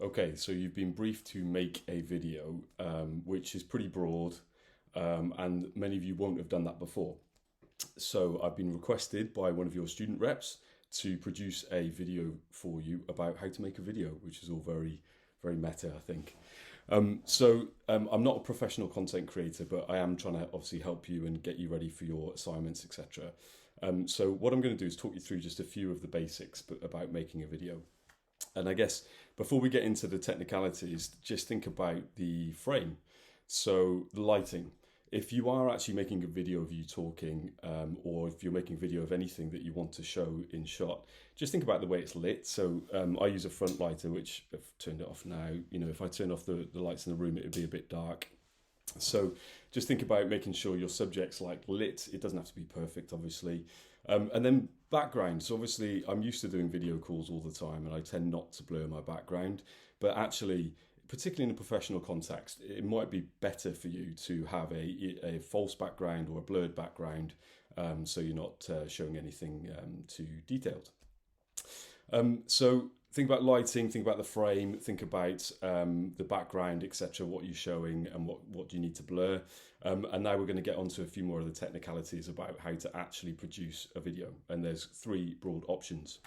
Okay, so you've been briefed to make a video, which is pretty broad, and many of you won't have done that before. So I've been requested by one of your student reps to produce a video for you about how to make a video, which is all very, very meta, I think. I'm not a professional content creator, but I am trying to obviously help you and get you ready for your assignments, etc. So what I'm going to do is talk you through just a few of the basics about making a video. And I guess before we get into the technicalities, just think about the frame. So the lighting. If you are actually making a video of you talking, or if you're making a video of anything that you want to show in shot, just think about the way it's lit. So I use a front lighter, which I've turned it off now. You know, if I turn off the lights in the room, it would be a bit dark. So just think about making sure your subject's like lit. It doesn't have to be perfect, obviously. And then background. So obviously I'm used to doing video calls all the time and I tend not to blur my background. But actually, particularly in a professional context, it might be better for you to have a false background or a blurred background, so you're not showing anything too detailed. So think about lighting, think about the frame, think about the background, etc., what you're showing and what do you need to blur. And now we're going to get onto a few more of the technicalities about how to actually produce a video. And there's three broad options.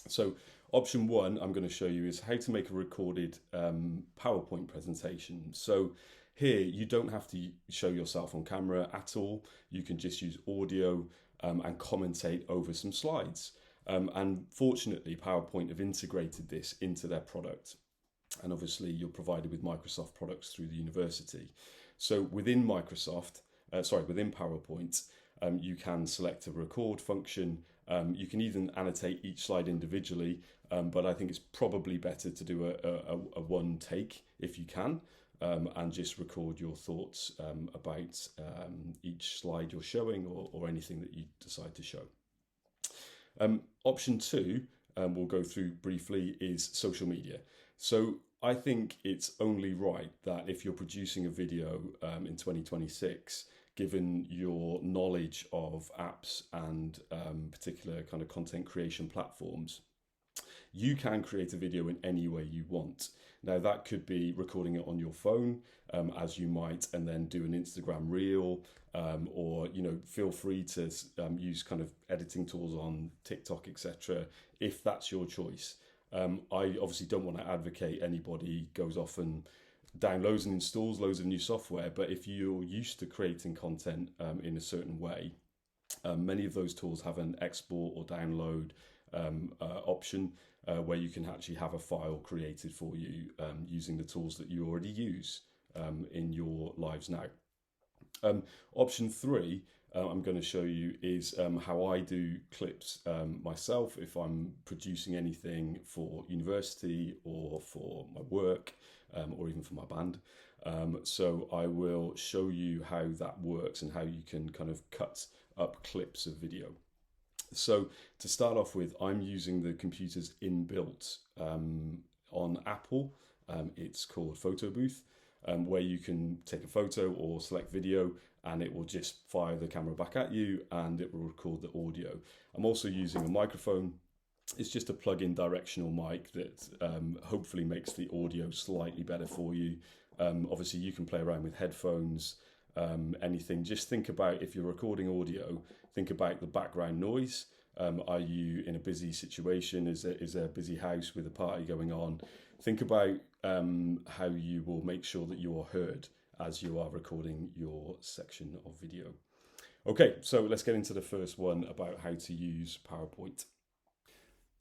So option one I'm going to show you is how to make a recorded PowerPoint presentation. So here you don't have to show yourself on camera at all. You can just use audio and commentate over some slides. And fortunately, PowerPoint have integrated this into their product. And obviously, you're provided with Microsoft products through the university. So within within PowerPoint, you can select a record function. You can even annotate each slide individually, but I think it's probably better to do a one take if you can, and just record your thoughts about each slide you're showing or anything that you decide to show. Option two, we'll go through briefly, is social media. So I think it's only right that if you're producing a video in 2026, given your knowledge of apps and particular kind of content creation platforms, you can create a video in any way you want. Now that could be recording it on your phone, as you might, and then do an Instagram reel, or feel free to use kind of editing tools on TikTok, etc. If that's your choice. I obviously don't want to advocate anybody goes off and downloads and installs loads of new software, but if you're used to creating content in a certain way, many of those tools have an export or download option where you can actually have a file created for you using the tools that you already use in your lives now. Option three I'm going to show you is how I do clips myself if I'm producing anything for university or for my work or even for my band. So I will show you how that works and how you can kind of cut up clips of video. So to start off with, I'm using the computer's inbuilt on Apple. It's called Photo Booth, where you can take a photo or select video and it will just fire the camera back at you and it will record the audio. I'm also using a microphone. It's just a plug-in directional mic that hopefully makes the audio slightly better for you. Obviously you can play around with headphones, anything. Just think about, if you're recording audio, think about the background noise. Are you in a busy situation? Is there a busy house with a party going on? Think about how you will make sure that you are heard as you are recording your section of video. Okay, so let's get into the first one about how to use PowerPoint.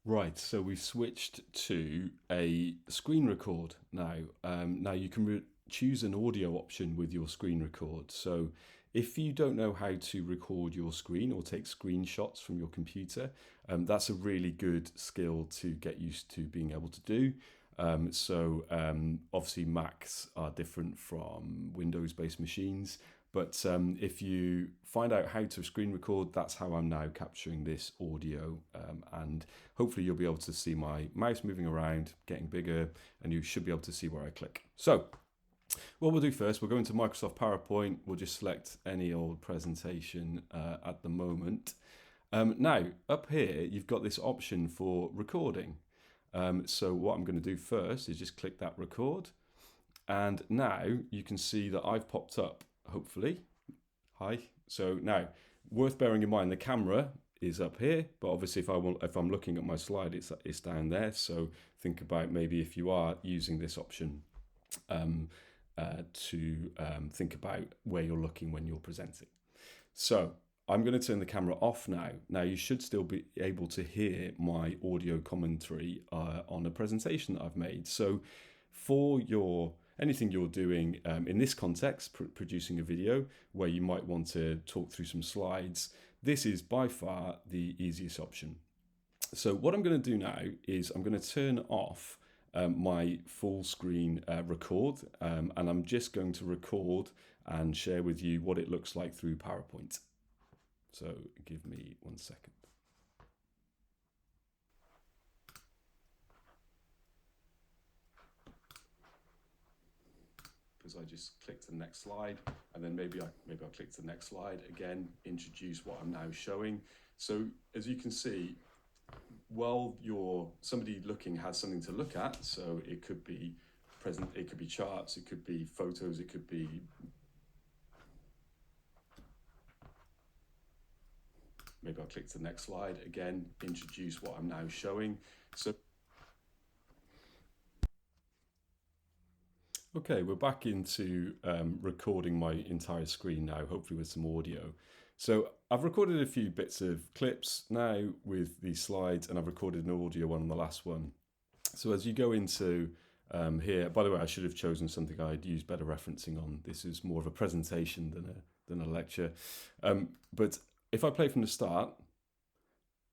Right, so we've switched to a screen record now. Now you can choose an audio option with your screen record. So if you don't know how to record your screen or take screenshots from your computer, that's a really good skill to get used to being able to do. Obviously Macs are different from Windows-based machines, but if you find out how to screen record, that's how I'm now capturing this audio, and hopefully you'll be able to see my mouse moving around, getting bigger, and you should be able to see where I click. So what we'll do first, we'll go into Microsoft PowerPoint. We'll just select any old presentation at the moment. Now, up here, you've got this option for recording. So what I'm going to do first is just click that record. And now you can see that I've popped up, hopefully. Hi. So now, worth bearing in mind, the camera is up here, but obviously if I'm looking at my slide, it's down there. So think about maybe if you are using this option to think about where you're looking when you're presenting. So I'm going to turn the camera off now. Now you should still be able to hear my audio commentary on a presentation that I've made. So for anything you're doing in this context, producing a video where you might want to talk through some slides, this is by far the easiest option. So what I'm going to do now is I'm going to turn off my full screen record, and I'm just going to record and share with you what it looks like through PowerPoint. So give me 1 second. Because I just click to the next slide, and then maybe I'll click to the next slide again, introduce what I'm now showing. So as you can see, while somebody looking has something to look at, so it could be it could be charts, it could be photos, it could be maybe I'll click to the next slide again, introduce what I'm now showing. So okay, we're back into recording my entire screen now, hopefully with some audio. So I've recorded a few bits of clips now with these slides, and I've recorded an audio one on the last one. So as you go into here, by the way, I should have chosen something I'd use better referencing on. This is more of a presentation than a lecture. But if I play from the start,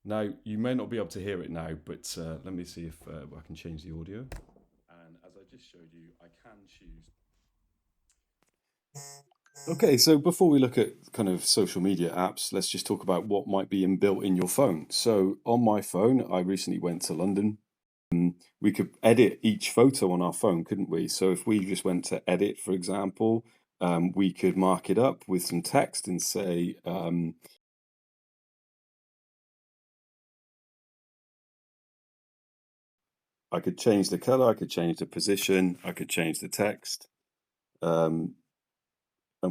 now you may not be able to hear it now, but let me see if I can change the audio. And as I just showed you, I can choose. Okay, so before we look at kind of social media apps, let's just talk about what might be inbuilt in your phone. So on my phone, I recently went to London. We could edit each photo on our phone, couldn't we? So if we just went to edit, for example, we could mark it up with some text and say, I could change the color, I could change the position, I could change the text, and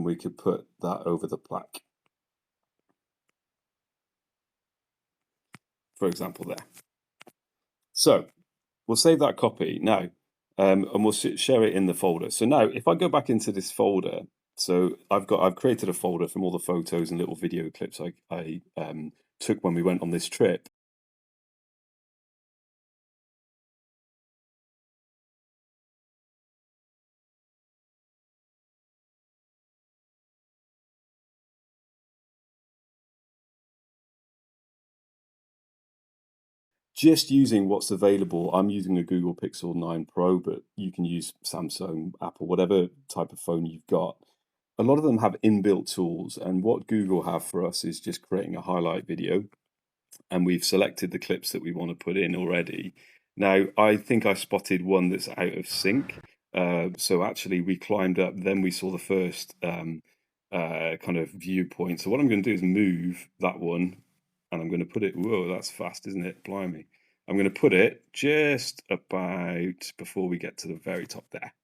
we could put that over the plaque, for example, there. So we'll save that copy now, and we'll share it in the folder. So now if I go back into this folder, so I've created a folder from all the photos and little video clips I took when we went on this trip. Just using what's available. I'm using a Google Pixel 9 Pro, but you can use Samsung, Apple, whatever type of phone you've got. A lot of them have inbuilt tools, and what Google have for us is just creating a highlight video, and we've selected the clips that we want to put in already. Now, I think I spotted one that's out of sync. So actually we climbed up, then we saw the first kind of viewpoint. So what I'm going to do is move that one, and I'm going to put it, whoa, that's fast, isn't it? Blimey. I'm going to put it just about before we get to the very top there.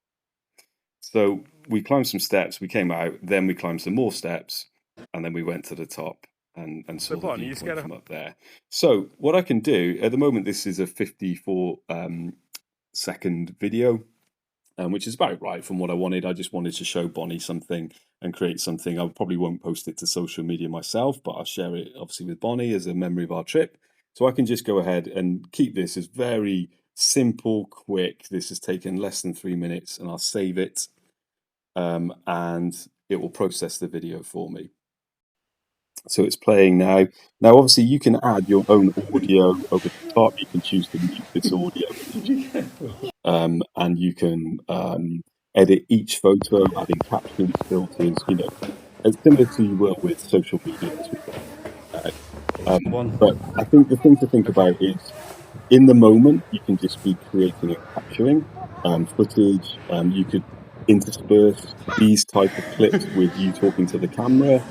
So we climbed some steps, we came out, then we climbed some more steps, and then we went to the top and saw the viewpoint from up there. So what I can do, at the moment, this is a 54 second video, which is about right from what I wanted. I just wanted to show Bonnie something and create something. I probably won't post it to social media myself, but I'll share it obviously with Bonnie as a memory of our trip. So I can just go ahead and keep this as very simple, quick. This has taken less than 3 minutes, and I'll save it, and it will process the video for me. So it's playing now. Now, obviously, you can add your own audio over the top. You can choose to mute this audio, and you can edit each photo, adding captions, filters, as similar to you will with social media. But I think the thing to think about is, in the moment, you can just be creating and capturing footage. You could intersperse these type of clips with you talking to the camera,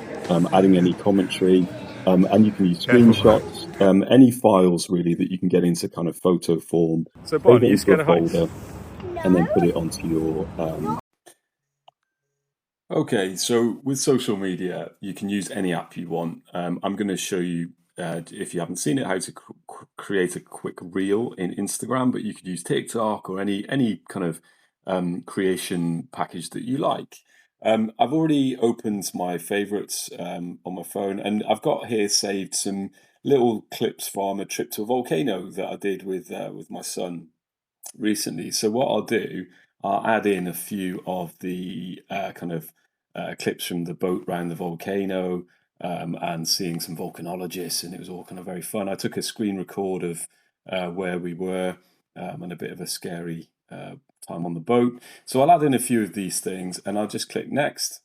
adding any commentary. And you can use screenshots, any files really that you can get into kind of photo form, So, save Bon, it you into a scared of heights? folder, and then put it onto your Okay, so with social media, you can use any app you want. I'm going to show you, if you haven't seen it, how to create a quick reel in Instagram, but you could use TikTok or any kind of creation package that you like. I've already opened my favorites on my phone, and I've got here saved some little clips from a trip to a volcano that I did with my son recently. So what I'll do, I'll add in a few of the kind of clips from the boat around the volcano and seeing some volcanologists, and it was all kind of very fun. I took a screen record of where we were and a bit of a scary time on the boat. So I'll add in a few of these things, and I'll just click next,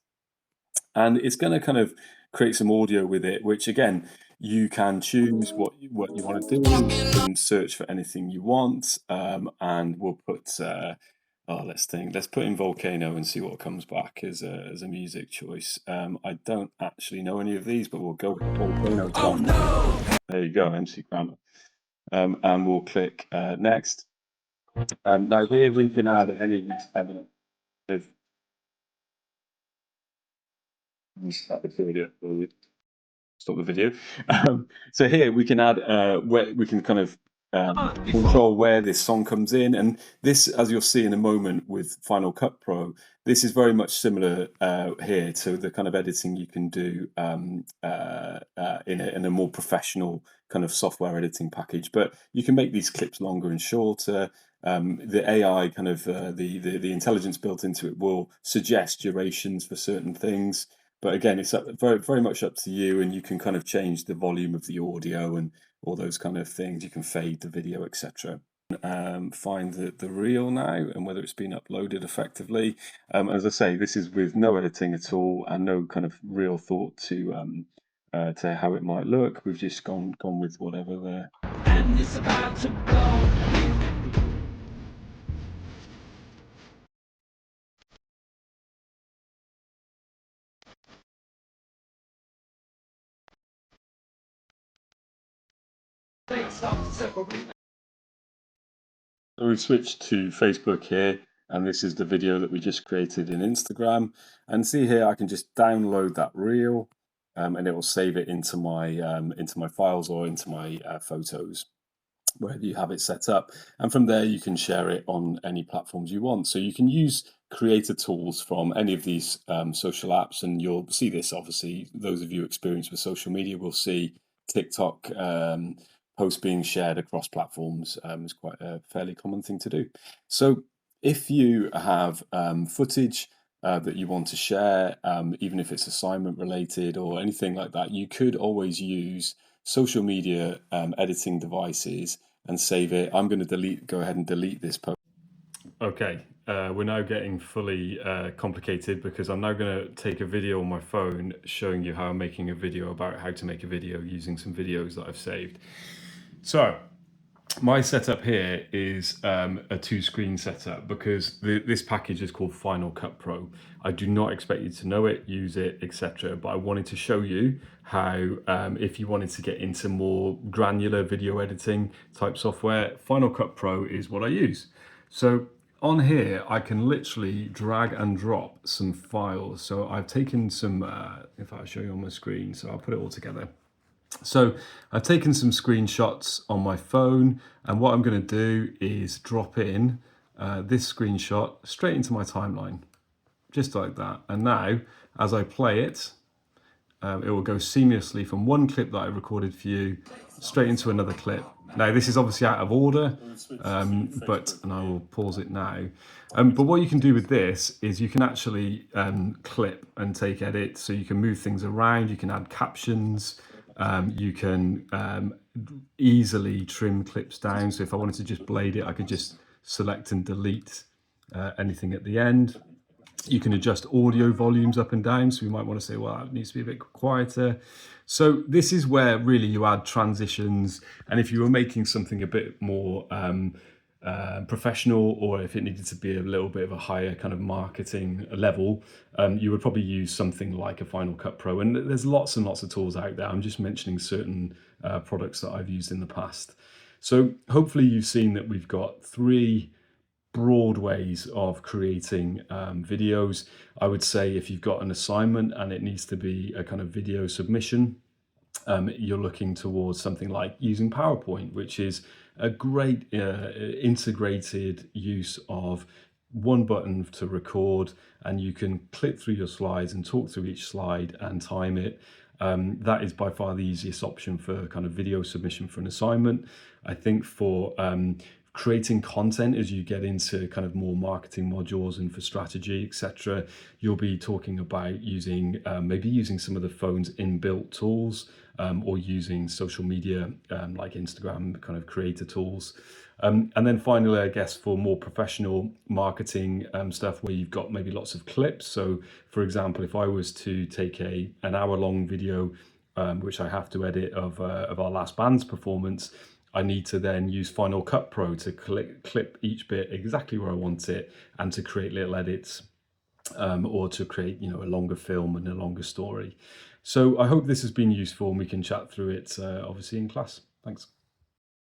and it's going to kind of create some audio with it, which again, you can choose what you want to do. You can search for anything you want, and we'll put let's put in volcano and see what comes back as a music choice. I don't actually know any of these, but we'll go with volcano. Oh no! There you go, MC Grammar. And we'll click next. Now here we can add any element of stop the video. So here we can add where we can kind of control where this song comes in, and this, as you'll see in a moment with Final Cut Pro, this is very much similar here to the kind of editing you can do in a more professional kind of software editing package. But you can make these clips longer and shorter. The AI kind of the intelligence built into it will suggest durations for certain things. But again, it's very much up to you, and you can kind of change the volume of the audio and all those kind of things. You can fade the video, etc. Find the reel now and whether it's been uploaded effectively. As I say, this is with no editing at all and no kind of real thought to how it might look. We've just gone with whatever there. And it's about to go. So we've switched to Facebook here, and this is the video that we just created in Instagram. And see here, I can just download that reel, and it will save it into my files or into my photos, wherever you have it set up. And from there, you can share it on any platforms you want. So you can use creator tools from any of these social apps, and you'll see this, obviously, those of you experienced with social media will see TikTok posts being shared across platforms. Is quite a fairly common thing to do. So if you have footage that you want to share, even if it's assignment related or anything like that, you could always use social media editing devices and save it. I'm going to go ahead and delete this post. Okay, we're now getting fully complicated because I'm now going to take a video on my phone showing you how I'm making a video about how to make a video using some videos that I've saved. So my setup here is a two-screen setup because this package is called Final Cut Pro. I do not expect you to know it, use it, etc. But I wanted to show you how, if you wanted to get into more granular video editing type software, Final Cut Pro is what I use. So on here, I can literally drag and drop some files. So I've taken some, if I show you on my screen, so I'll put it all together. So I've taken some screenshots on my phone, and what I'm going to do is drop in this screenshot straight into my timeline, just like that. And now, as I play it, it will go seamlessly from one clip that I recorded for you straight into another clip. Now, this is obviously out of order, and I will pause it now. But what you can do with this is you can actually clip and take edits, so you can move things around, you can add captions, you can easily trim clips down. So if I wanted to just blade it, I could just select and delete anything at the end. You can adjust audio volumes up and down. So we might want to say, well, it needs to be a bit quieter. So this is where really you add transitions. And if you were making something a bit more professional, or if it needed to be a little bit of a higher kind of marketing level, you would probably use something like a Final Cut Pro. And there's lots and lots of tools out there. I'm just mentioning certain products that I've used in the past. So hopefully you've seen that we've got 3 broad ways of creating videos. I would say if you've got an assignment and it needs to be a kind of video submission, you're looking towards something like using PowerPoint, which is a great integrated use of one button to record, and you can click through your slides and talk through each slide and time it. That is by far the easiest option for kind of video submission for an assignment. I think for creating content as you get into kind of more marketing modules and for strategy, etc., you'll be talking about using maybe using some of the phone's inbuilt tools, or using social media like Instagram kind of creator tools. And then finally, I guess for more professional marketing stuff where you've got maybe lots of clips. So for example, if I was to take an hour-long video, which I have to edit of our last band's performance, I need to then use Final Cut Pro to clip each bit exactly where I want it, and to create little edits, or to create, a longer film and a longer story. So I hope this has been useful, and we can chat through it obviously in class. Thanks.